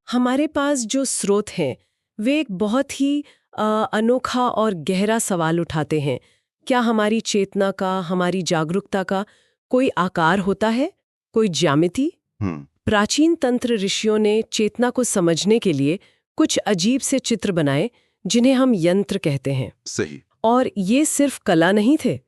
हमारे पास जो स्रोत हैं वे एक बहुत ही अनोखा और गहरा सवाल उठाते हैं। क्या हमारी चेतना का, हमारी जागरूकता का कोई आकार होता है, कोई ज्यामिति? प्राचीन तंत्र ऋषियों ने चेतना को समझने के लिए कुछ अजीब से चित्र बनाए जिन्हें हम यंत्र कहते हैं। सही। और ये सिर्फ कला नहीं थे,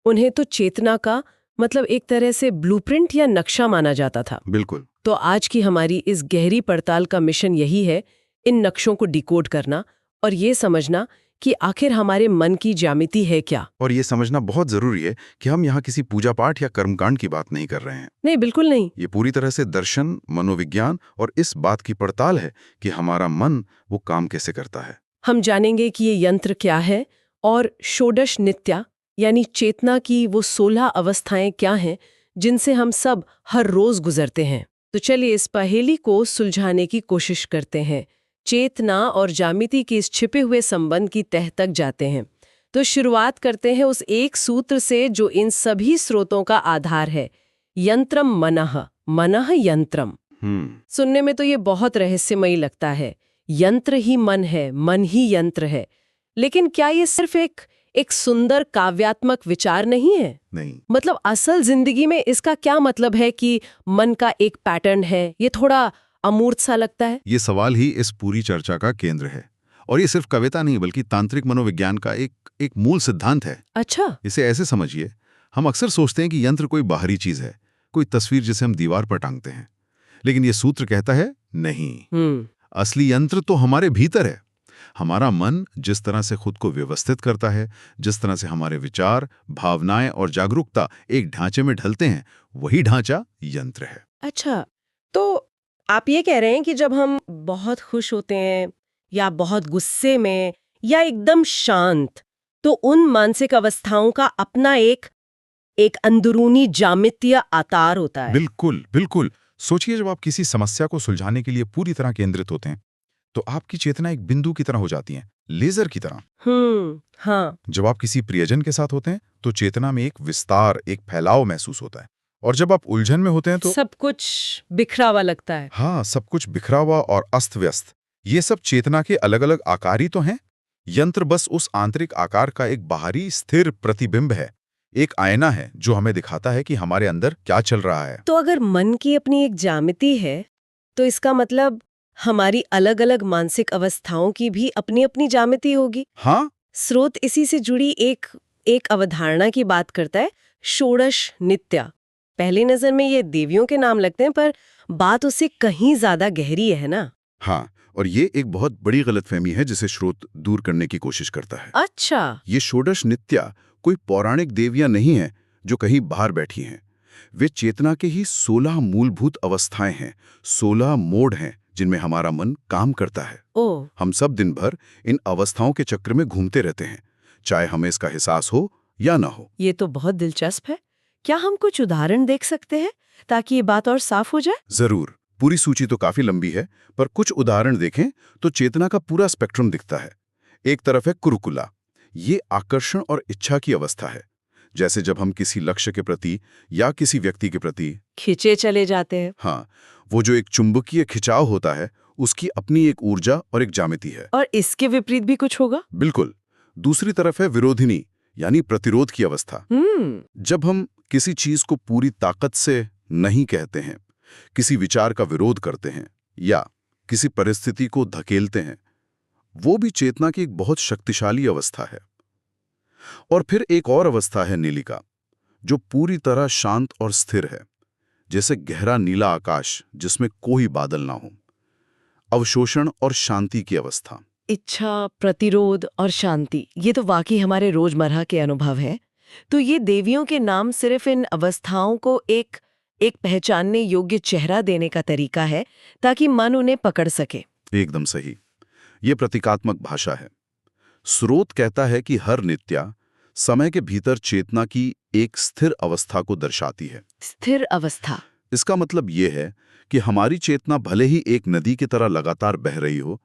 उन्हें तो चेतना का मतलब एक तरह से ब्लूप्रिंट या नक्शा माना जाता था। बिल्कुल। तो आज की हमारी इस गहरी पड़ताल का मिशन यही है, इन नक्शों को डिकोड करना और ये समझना कि आखिर हमारे मन की ज्यामिति है क्या। और ये समझना बहुत जरूरी है कि हम यहाँ किसी पूजा पाठ या कर्मकांड की बात नहीं कर रहे हैं। नहीं, बिल्कुल नहीं। ये पूरी तरह से दर्शन, मनोविज्ञान और इस बात की पड़ताल है कि हमारा मन वो काम कैसे करता है। हम जानेंगे कि ये यंत्र क्या है और षोडश नित्या यानी चेतना की वो 16 अवस्थाएं क्या हैं जिनसे हम सब हर रोज गुजरते हैं। तो चलिए इस पहेली को सुलझाने की कोशिश करते हैं। चेतना और ज्यामिति के इस छिपे हुए संबंध की तह तक जाते हैं। तो शुरुआत करते हैं उस एक सूत्र से जो इन सभी स्रोतों का आधार है, यंत्रम मनः, मनः यंत्रम। सुनने में तो ये बहुत रहस्यमयी लगता है। यंत्र ही मन है, मन ही यंत्र है। लेकिन क्या ये सिर्फ एक सुंदर काव्यात्मक विचार नहीं है? नहीं। मतलब असल जिंदगी में इसका क्या मतलब है कि मन का एक पैटर्न है? ये थोड़ा अमूर्त सा लगता है। ये सवाल ही इस पूरी चर्चा का केंद्र है। और ये सिर्फ कविता नहीं बल्कि तांत्रिक मनोविज्ञान का एक मूल सिद्धांत है। अच्छा। इसे ऐसे समझिए, हम अक्सर सोचते हैं कि यंत्र कोई बाहरी चीज है, कोई तस्वीर जिसे हम दीवार पर टांगते हैं। लेकिन ये सूत्र कहता है नहीं, असली यंत्र तो हमारे भीतर है। हमारा मन जिस तरह से खुद को व्यवस्थित करता है, जिस तरह से हमारे विचार, भावनाएं और जागरूकता एक ढांचे में ढलते हैं, वही ढांचा यंत्र है। अच्छा, तो आप ये कह रहे हैं कि जब हम बहुत खुश होते हैं या बहुत गुस्से में या एकदम शांत, तो उन मानसिक अवस्थाओं का अपना एक अंदरूनी ज्यामितीय आकार होता है। बिल्कुल बिल्कुल। सोचिए, जब आप किसी समस्या को सुलझाने के लिए पूरी तरह केंद्रित होते हैं तो आपकी चेतना एक बिंदु की तरह हो जाती है, लेजर की तरह। हाँ। जब आप किसी प्रियजन के साथ होते हैं तो चेतना में एक विस्तार, एक फैलाव महसूस होता है। और जब आप उलझन में होते हैं तो सब कुछ बिखरा हुआ लगता है। हाँ, सब कुछ बिखरा हुआ और अस्त व्यस्त। ये सब चेतना के अलग अलग आकार ही तो हैं। यंत्र बस उस आंतरिक आकार का एक बाहरी स्थिर प्रतिबिंब है, एक आईना है जो हमें दिखाता है कि हमारे अंदर क्या चल रहा है। तो अगर मन की अपनी एक ज्यामिति है, तो इसका मतलब हमारी अलग अलग मानसिक अवस्थाओं की भी अपनी अपनी ज्यामिति होगी। हाँ। स्रोत इसी से जुड़ी एक अवधारणा की बात करता है, षोडश नित्या। पहली नजर में ये देवियों के नाम लगते हैं, पर बात उससे कहीं ज्यादा गहरी है ना? हाँ, और ये एक बहुत बड़ी गलतफहमी है जिसे स्रोत दूर करने की कोशिश करता है। अच्छा। ये षोडश नित्या कोई पौराणिक देवियां नहीं है जो कहीं बाहर बैठी हैं। वे चेतना के ही 16 मूलभूत अवस्थाएं हैं, 16 मोड हैं जिनमें हमारा मन काम करता है। ओह। हम सब दिन भर इन अवस्थाओं के चक्र में घूमते रहते हैं, चाहे हमें इसका एहसास हो या ना हो। ये तो बहुत दिलचस्प है। क्या हम कुछ उदाहरण देख सकते हैं ताकि ये बात और साफ हो जाए? जरूर। पूरी सूची तो काफी लंबी है, पर कुछ उदाहरण देखें तो चेतना का पूरा स्पेक्ट्रम दिखता है। एक तरफ है कुरुकुला। ये आकर्षण और इच्छा की अवस्था है, जैसे जब हम किसी लक्ष्य के प्रति या किसी व्यक्ति के प्रति खिंचे चले जाते हैं। हाँ, वो जो एक चुंबकीय खिंचाव होता है, उसकी अपनी एक ऊर्जा और एक ज्यामिति है। और इसके विपरीत भी कुछ होगा? बिल्कुल। दूसरी तरफ है विरोधिनी यानी प्रतिरोध की अवस्था। जब हम किसी चीज को पूरी ताकत से नहीं कहते हैं, किसी विचार का विरोध करते हैं या किसी परिस्थिति को धकेलते हैं, वो भी चेतना की एक बहुत शक्तिशाली अवस्था है। और फिर एक और अवस्था है नीलिका, जो पूरी तरह शांत और स्थिर है, जैसे गहरा नीला आकाश जिसमें कोई बादल ना हो। अवशोषण और शांति की अवस्था। इच्छा, प्रतिरोध और शांति, ये तो वाकई हमारे रोजमर्रा के अनुभव है। तो ये देवियों के नाम सिर्फ इन अवस्थाओं को एक पहचानने योग्य चेहरा देने का तरीका है ताकि मन उन्हें पकड़ सके। एकदम सही। ये प्रतीकात्मक भाषा है। स्रोत कहता है कि हर नित्या समय के भीतर चेतना की एक स्थिर अवस्था को दर्शाती है। स्थिर अवस्था। इसका मतलब ये है कि हमारी चेतना भले ही एक नदी की तरह लगातार बह रही हो,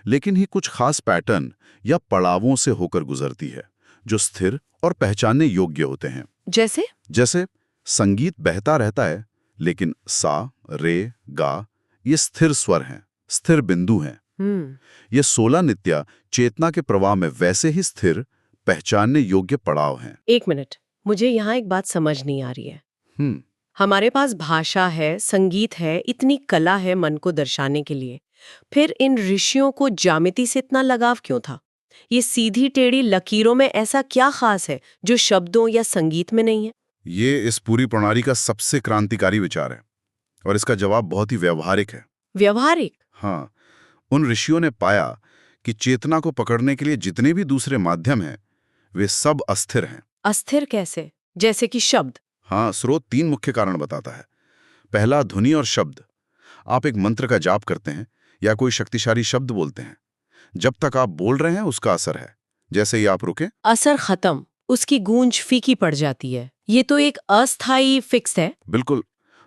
लेकिन ही कुछ खास पैटर्न या पड़ावों से होकर गुजरती है जो स्थिर और पहचानने योग्य होते हैं। जैसे संगीत बहता रहता है, लेकिन सा, रे, गा ये स्थिर स्वर हैं, स्थिर बिंदु हैं। ये 16 नित्या चेतना के प्रवाह में वैसे ही स्थिर, पहचानने योग्य पड़ाव हैं। एक मिनट, मुझे यहाँ एक बात समझ नहीं आ रही है। हमारे पास भाषा है, संगीत है, इतनी कला है मन को दर्शाने के लिए, फिर इन ऋषियों को ज्यामिति से इतना लगाव क्यों था? ये सीधी टेढ़ी लकीरों में ऐसा क्या खास है जो शब्दों या संगीत में नहीं है? ये इस पूरी प्रणाली का सबसे क्रांतिकारी विचार है और इसका जवाब बहुत ही व्यवहारिक है। व्यवहारिक? हाँ, उन ऋषियों ने पाया कि चेतना को पकड़ने के लिए जितने भी दूसरे माध्यम हैं, वे सब अस्थिर हैं। अस्थिर कैसे? जैसे कि शब्द? हाँ, स्रोत 3 मुख्य कारण बताता है। पहला, ध्वनि और शब्द। आप एक मंत्र का जाप करते हैं या कोई शक्तिशाली शब्द बोलते हैं, जब तक आप बोल रहे हैं उसका असर है। जैसे ही आप रुके, असर खत्म, उसकी गूंज फीकी पड़ जाती है। ये तो एक अस्थायी फिक्स है। बिल्कुल।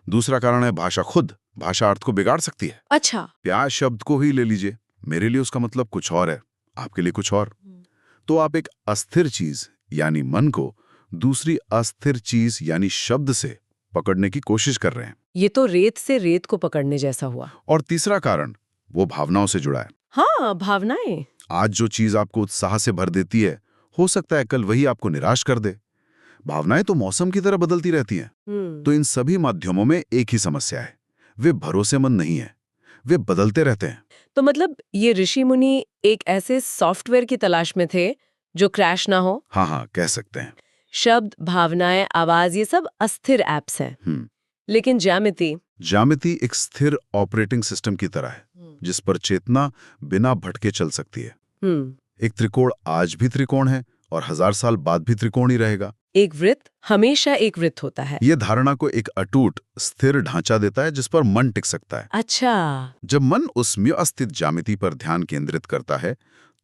दूसरा कारण है भाषा खुद। भाषा अर्थ को बिगाड़ सकती है। अच्छा। प्याज शब्द को ही ले लीजिए, मेरे लिए उसका मतलब कुछ और है, आपके लिए कुछ और। तो आप एक अस्थिर चीज यानी मन को दूसरी अस्थिर चीज यानी शब्द से पकड़ने की कोशिश कर रहे हैं। ये तो रेत से रेत को पकड़ने जैसा हुआ। और तीसरा कारण वो भावनाओं से जुड़ा है। हाँ, भावनाएं। आज जो चीज आपको उत्साह से भर देती है, हो सकता है कल वही आपको निराश कर दे। भावनाएं तो मौसम की तरह बदलती रहती हैं। तो इन सभी माध्यमों में एक ही समस्या है, वे भरोसेमंद नहीं है, वे बदलते रहते हैं। तो मतलब ये ऋषि मुनि एक ऐसे सॉफ्टवेयर की तलाश में थे जो क्रैश ना हो? हाँ, कह सकते हैं। शब्द, भावनाएं, आवाज, ये सब अस्थिर एप्स हैं। लेकिन ज्यामिति एक स्थिर ऑपरेटिंग सिस्टम की तरह है, जिस पर चेतना बिना भटके चल सकती है। एक त्रिकोण आज भी त्रिकोण है और 1000 साल बाद भी त्रिकोण ही रहेगा। एक वृत्त हमेशा एक वृत्त होता है। ये धारणा को एक अटूट स्थिर ढांचा देता है जिस पर मन टिक सकता है। अच्छा। जब मन उस म्यवस्थित ज्यामिति पर ध्यान केंद्रित करता है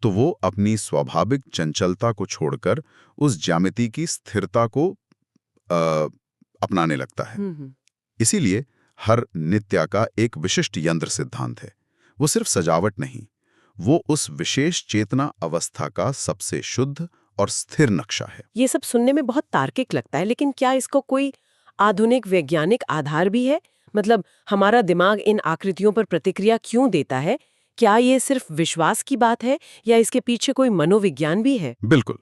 तो वो अपनी स्वाभाविक चंचलता को छोड़कर उस ज्यामिति की स्थिरता को अपनाने लगता है। इसीलिए हर नित्या का एक विशिष्ट यंत्र सिद्धांत है। वो सिर्फ सजावट नहीं, वो उस विशेष चेतना अवस्था का सबसे शुद्ध और स्थिर नक्शा है। ये सब सुनने में बहुत तार्किक लगता है, लेकिन क्या इसको कोई आधुनिक वैज्ञानिक आधार भी है? मतलब हमारा दिमाग इन आकृतियों पर प्रतिक्रिया क्यों देता है? क्या ये सिर्फ विश्वास की बात है या इसके पीछे कोई मनोविज्ञान भी है? बिल्कुल,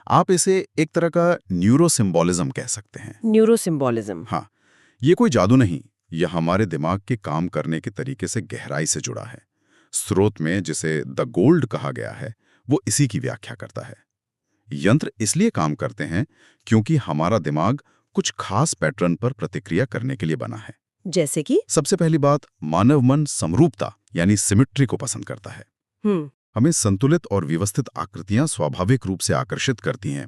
आप इसे एक तरह का न्यूरोसिम्बोलिज्म कह सकते हैं। न्यूरोसिम्बोलिज्म? हाँ, ये कोई जादू नहीं, यह हमारे दिमाग के काम करने के तरीके से गहराई से जुड़ा है। स्रोत में जिसे द गोल्ड कहा गया है, वो इसी की व्याख्या करता है। यंत्र इसलिए काम करते हैं क्योंकि हमारा दिमाग कुछ खास पैटर्न पर प्रतिक्रिया करने के लिए बना है। जैसे कि? सबसे पहली बात, मानव मन समरूपता यानी सिमेट्री को पसंद करता है। हमें संतुलित और व्यवस्थित आकृतियां स्वाभाविक रूप से आकर्षित करती हैं।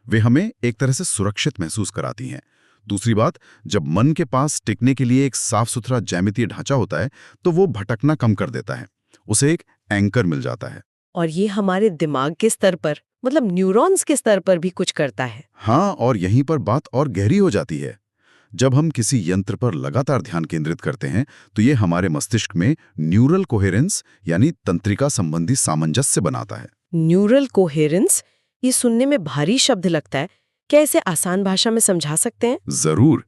वे हमें एक तरह से सुरक्षित महसूस कराती हैं। दूसरी बात, जब मन के पास टिकने के लिए एक साफ सुथरा ज्यामितीय ढांचा होता है तो वो भटकना कम कर देता है, उसे एक एंकर मिल जाता है। और ये हमारे दिमाग के स्तर पर, मतलब न्यूरॉन्स के स्तर पर भी कुछ करता है। हाँ, और यहीं पर बात और गहरी हो जाती है। जब हम किसी यंत्र पर लगातार ध्यान केंद्रित करते हैं तो ये हमारे मस्तिष्क में न्यूरल कोहेरेंस यानी तंत्रिका संबंधी सामंजस्य बनाता है। Neural coherence? ये सुनने में भारी शब्द लगता है, क्या इसे आसान भाषा में समझा सकते हैं? जरूर।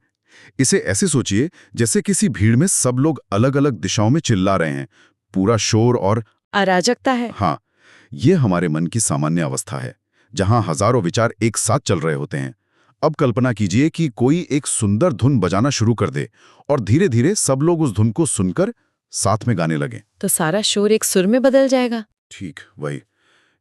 इसे ऐसे सोचिए जैसे किसी भीड़ में सब लोग अलग अलग दिशाओं में चिल्ला रहे हैं, पूरा शोर और अराजकता है। हाँ, ये हमारे मन की सामान्य अवस्था है जहां हजारों विचार एक साथ चल रहे होते हैं। अब कल्पना कीजिए कि कोई एक सुंदर धुन बजाना शुरू कर दे और धीरे धीरे सब लोग उस धुन को सुनकर साथ में गाने लगे, तो सारा शोर एक सुर में बदल जाएगा। ठीक वही।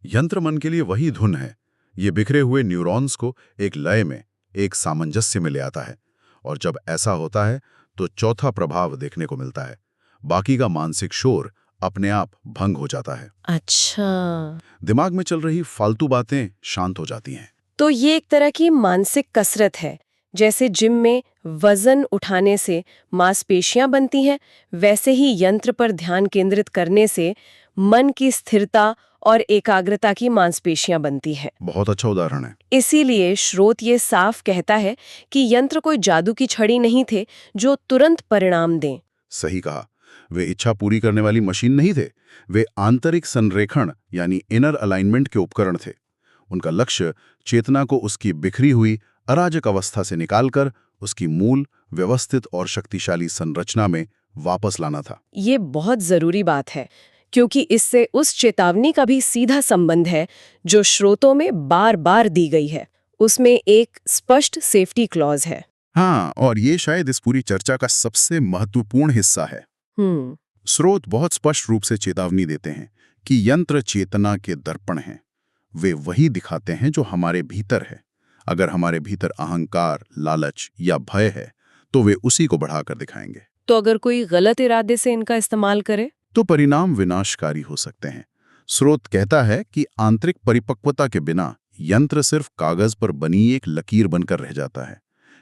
यंत्र मन के लिए वही धुन है। ये बिखरे हुए न्यूरॉन्स को एक लय में, एक सामंजस्य में ले आता है, और जब ऐसा होता है तो चौथा प्रभाव देखने को मिलता है। बाकी का मानसिक शोर अपने आप भंग हो जाता है। अच्छा। दिमाग में चल रही फालतू बातें शांत हो जाती हैं। तो ये एक तरह की मानसिक कसरत है। जैसे जिम में वजन उठाने से मांसपेशियां बनती हैं, वैसे ही यंत्र पर ध्यान केंद्रित करने से मन की स्थिरता और एकाग्रता की मांसपेशियां बनती हैं। बहुत अच्छा उदाहरण है। इसीलिए स्रोत ये साफ कहता है कि यंत्र कोई जादू की छड़ी नहीं थे जो तुरंत परिणाम दें। सही कहा। वे इच्छा पूरी करने वाली मशीन नहीं थे, वे आंतरिक संरेखण यानी इनर अलाइनमेंट के उपकरण थे। उनका लक्ष्य चेतना को उसकी बिखरी हुई अराजक अवस्था से निकालकर उसकी मूल, व्यवस्थित और शक्तिशाली संरचना में वापस लाना था। ये बहुत जरूरी बात है, क्योंकि इससे उस चेतावनी का भी सीधा संबंध है जो श्रोतों में बार बार दी गई है। उसमें एक स्पष्ट सेफ्टी क्लॉज है। हाँ, और ये शायद इस पूरी चर्चा का सबसे महत्वपूर्ण हिस्सा है। स्रोत बहुत स्पष्ट रूप से चेतावनी देते हैं कि यंत्र चेतना के दर्पण हैं। वे वही दिखाते हैं जो हमारे भीतर है। अगर हमारे भीतर अहंकार, लालच या भय है तो वे उसी को बढ़ाकर दिखाएंगे। तो अगर कोई गलत इरादे से इनका इस्तेमाल करे तो परिणाम विनाशकारी हो सकते हैं। स्रोत कहता है कि आंतरिक परिपक्वता के बिना यंत्र सिर्फ कागज पर बनी एक लकीर बनकर रह जाता है।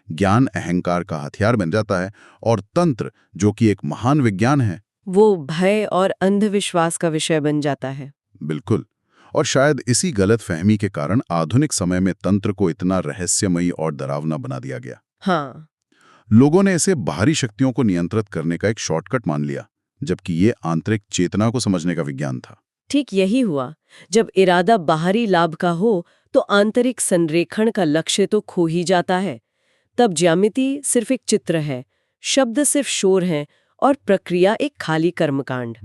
ज्ञान अहंकार का हथियार बन जाता है और तंत्र, जो कि एक महान विज्ञान है, वो भय और अंधविश्वास का विषय बन जाता है। बिल्कुल। और शायद इसी गलत फहमी के कारण आधुनिक समय में तंत्र को इतना रहस्यमयी और डरावना बना दिया गया। हाँ, लोगों ने इसे बाहरी शक्तियों को नियंत्रित करने का एक शॉर्टकट मान लिया, जबकि ये आंतरिक चेतना को समझने का विज्ञान था। ठीक यही हुआ। जब इरादा बाहरी लाभ का हो तो आंतरिक संरेखण का लक्ष्य तो खो ही जाता है। तब ज्यामिति सिर्फ एक चित्र है, शब्द सिर्फ शोर हैं और प्रक्रिया एक खाली कर्मकांड।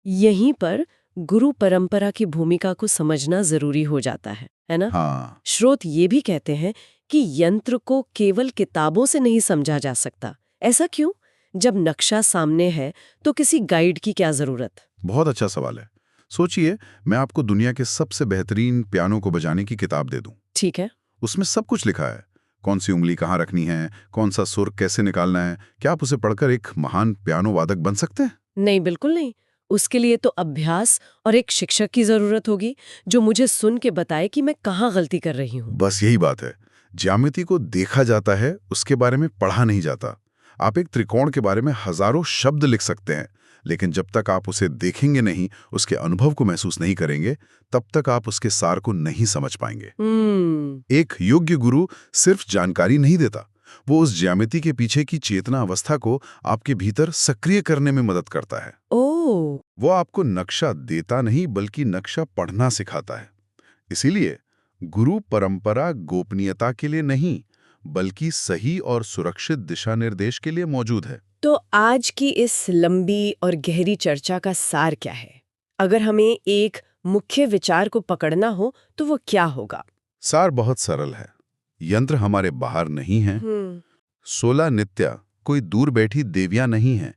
यहीं पर गुरु परंपरा की भूमिका को समझना जरूरी हो जाता है ना? हाँ। स्रोत ये भी कहते हैं कि यंत्र को केवल किताबों से नहीं समझा जा सकता। ऐसा क्यों? जब नक्शा सामने है तो किसी गाइड की क्या जरूरत? बहुत अच्छा सवाल है। सोचिए, मैं आपको दुनिया के सबसे बेहतरीन पियानो को बजाने की किताब दे दूं। ठीक है। उसमें सब कुछ लिखा है, कौन सी उंगली कहाँ रखनी है, कौन सा सुर कैसे निकालना है। क्या आप उसे पढ़कर एक महान पियानो वादक बन सकते हैं? नहीं, बिल्कुल नहीं। उसके लिए तो अभ्यास और एक शिक्षक की जरूरत होगी जो मुझे सुन के बताए कि मैं कहाँ गलती कर रही हूँ। बस यही बात है। ज्यामिति को देखा जाता है, उसके बारे में पढ़ा नहीं जाता। आप एक त्रिकोण के बारे में हजारों शब्द लिख सकते हैं, लेकिन जब तक आप उसे देखेंगे नहीं, उसके अनुभव को महसूस नहीं करेंगे, तब तक आप उसके सार को नहीं समझ पाएंगे। एक योग्य गुरु सिर्फ जानकारी नहीं देता, वो उस ज्यामिति के पीछे की चेतना अवस्था को आपके भीतर सक्रिय करने में मदद करता है। वो आपको नक्शा देता नहीं, बल्कि नक्शा पढ़ना सिखाता है। इसीलिए गुरु परंपरा गोपनीयता के लिए नहीं, बल्कि सही और सुरक्षित दिशा निर्देश के लिए मौजूद है। तो आज की इस लंबी और गहरी चर्चा का सार क्या है? अगर हमें एक मुख्य विचार को पकड़ना हो तो वो क्या होगा? सार बहुत सरल है। यंत्र हमारे बाहर नहीं है। 16 नित्या कोई दूर बैठी देवियां नहीं है।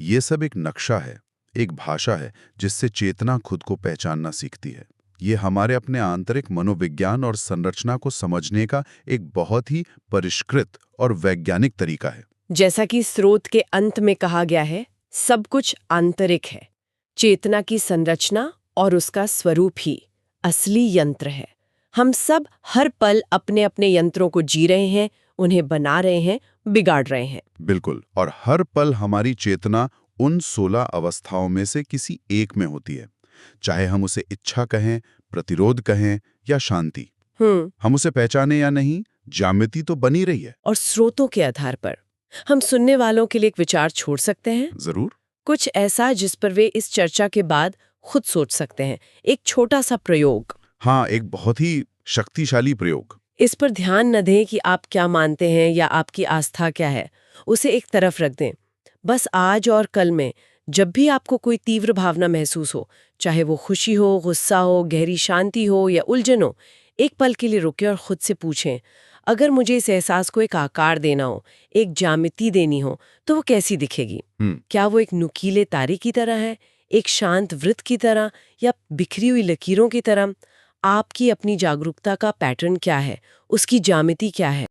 ये सब एक नक्शा है, एक भाषा है जिससे चेतना खुद को पहचानना सीखती है। ये हमारे अपने आंतरिक मनोविज्ञान और संरचना को समझने का एक बहुत ही परिष्कृत और वैज्ञानिक तरीका है। जैसा कि स्रोत के अंत में कहा गया है, सब कुछ आंतरिक है। चेतना की संरचना और उसका स्वरूप ही असली यंत्र है। हम सब हर पल अपने अपने यंत्रों को जी रहे हैं, उन्हें बना रहे हैं, बिगाड़ रहे हैं। बिल्कुल। और हर पल हमारी चेतना उन 16 अवस्थाओं में से किसी एक में होती है, चाहे हम उसे इच्छा कहें, प्रतिरोध कहें या शांति। हम उसे पहचाने या नहीं, ज्यामिति तो बनी रही है। और स्रोतों के आधार पर हम सुनने वालों के लिए एक विचार छोड़ सकते हैं। जरूर। कुछ ऐसा जिस पर वे इस चर्चा के बाद खुद सोच सकते हैं। एक छोटा सा प्रयोग। हाँ, एक बहुत ही शक्तिशाली प्रयोग। इस पर ध्यान न दें कि आप क्या मानते हैं या आपकी आस्था क्या है, उसे एक तरफ रख दें। बस आज और कल में जब भी आपको कोई तीव्र भावना महसूस हो, चाहे वो खुशी हो, गुस्सा हो, गहरी शांति हो या उलझन हो, एक पल के लिए रुकें और खुद से पूछें, अगर मुझे इस एहसास को एक आकार देना हो, एक ज्यामिति देनी हो, तो वो कैसी दिखेगी? क्या वो एक नुकीले तारे की तरह है, एक शांत वृत्त की तरह, या बिखरी हुई लकीरों की तरह? आपकी अपनी जागरूकता का पैटर्न क्या है, उसकी ज्यामिति क्या है?